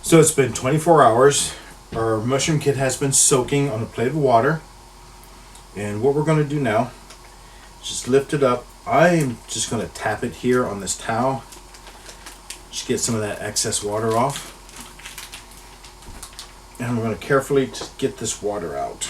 So it's been 24 hours. Our mushroom kit has been soaking on a plate of water. And what we're going to do now is just lift it up. I'm just going to tap it here on this towel. Just get some of that excess water off. And we're going to carefully get this water out.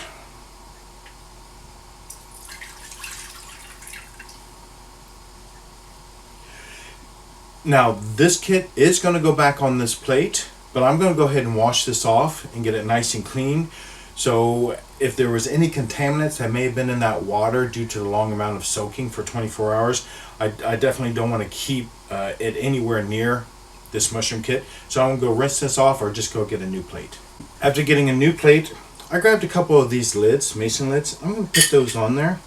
Now this kit is going to go back on this plate, but I'm going to go ahead and wash this off and get it nice and clean. So if there was any contaminants that may have been in that water due to the long amount of soaking for 24 hours, I definitely don't want to keep it anywhere near this mushroom kit. So I'm going to go rinse this off or just go get a new plate. After getting a new plate, I grabbed a couple of these lids, mason lids. I'm going to put those on there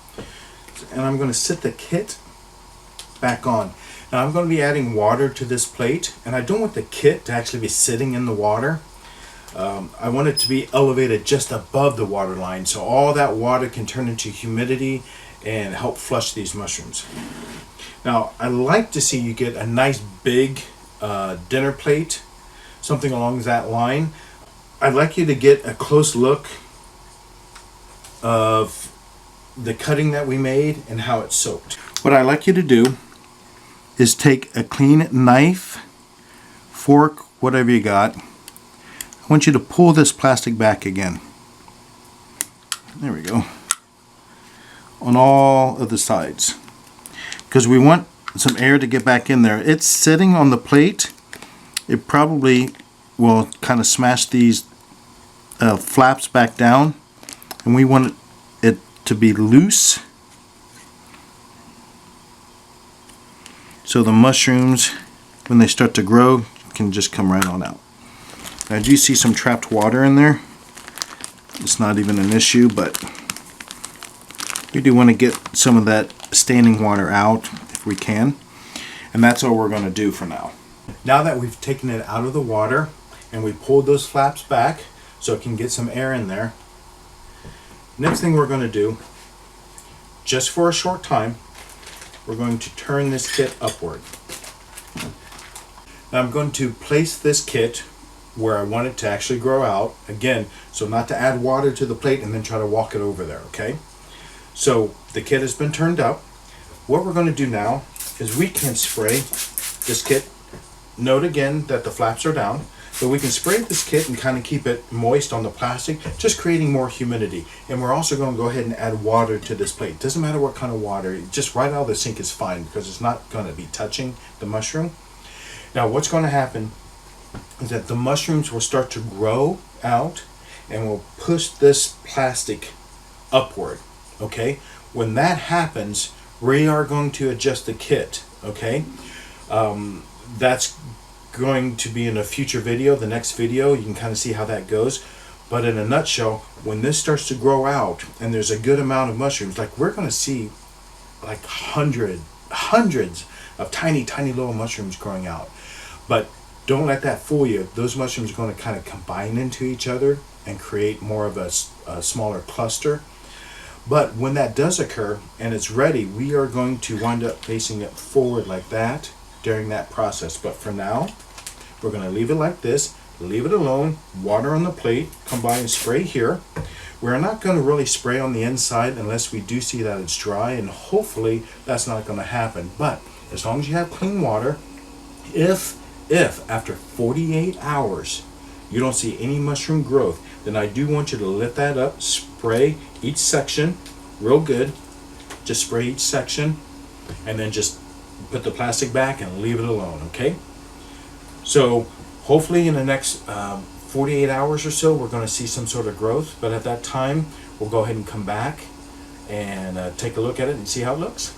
and I'm going to sit the kit back on. Now I'm going to be adding water to this plate, and I don't want the kit to actually be sitting in the water. I want it to be elevated just above the water line so all that water can turn into humidity and help flush these mushrooms. Now I like to see you get a nice big dinner plate, something along that line. I'd like you to get a close look of the cutting that we made and how it's soaked. What I like you to do is take a clean knife, fork, whatever you got. I want you to pull this plastic back again. There we go. On all of the sides. Because we want some air to get back in there. It's sitting on the plate. It probably will kind of smash these flaps back down. And we want it to be loose, so the mushrooms, when they start to grow, can just come right on out. Now, do you see some trapped water in there? It's not even an issue, but we do want to get some of that standing water out if we can. And that's all we're going to do for now. Now that we've taken it out of the water and we pulled those flaps back so it can get some air in there, next thing we're going to do, just for a short time, we're going to turn this kit upward. Now I'm going to place this kit where I want it to actually grow out. Again, so not to add water to the plate and then try to walk it over there, okay? So the kit has been turned up. What we're going to do now is we can spray this kit. Note again that the flaps are down. So we can spray this kit and kind of keep it moist on the plastic, just creating more humidity. And we're also going to go ahead and add water to this plate. Doesn't matter what kind of water, just right out of the sink is fine because it's not going to be touching the mushroom. Now what's going to happen is that the mushrooms will start to grow out and we'll push this plastic upward, okay? When that happens, we are going to adjust the kit, okay? That's going to be in a future video, the next video. You can kind of see how that goes. But in a nutshell, when this starts to grow out and there's a good amount of mushrooms, like we're going to see like hundreds of tiny little mushrooms growing out. But don't let that fool you. Those mushrooms are going to kind of combine into each other and create more of a smaller cluster. But when that does occur and it's ready, we are going to wind up facing it forward like that during that process. But for now, we're going to leave it like this, leave it alone, water on the plate, come by and spray here. We're not going to really spray on the inside unless we do see that it's dry, and hopefully that's not going to happen. But as long as you have clean water, if after 48 hours you don't see any mushroom growth, then I do want you to lift that up, spray each section real good, just spray each section, and then just put the plastic back and leave it alone, okay? So hopefully in the next 48 hours or so, we're going to see some sort of growth. But at that time, we'll go ahead and come back and take a look at it and see how it looks.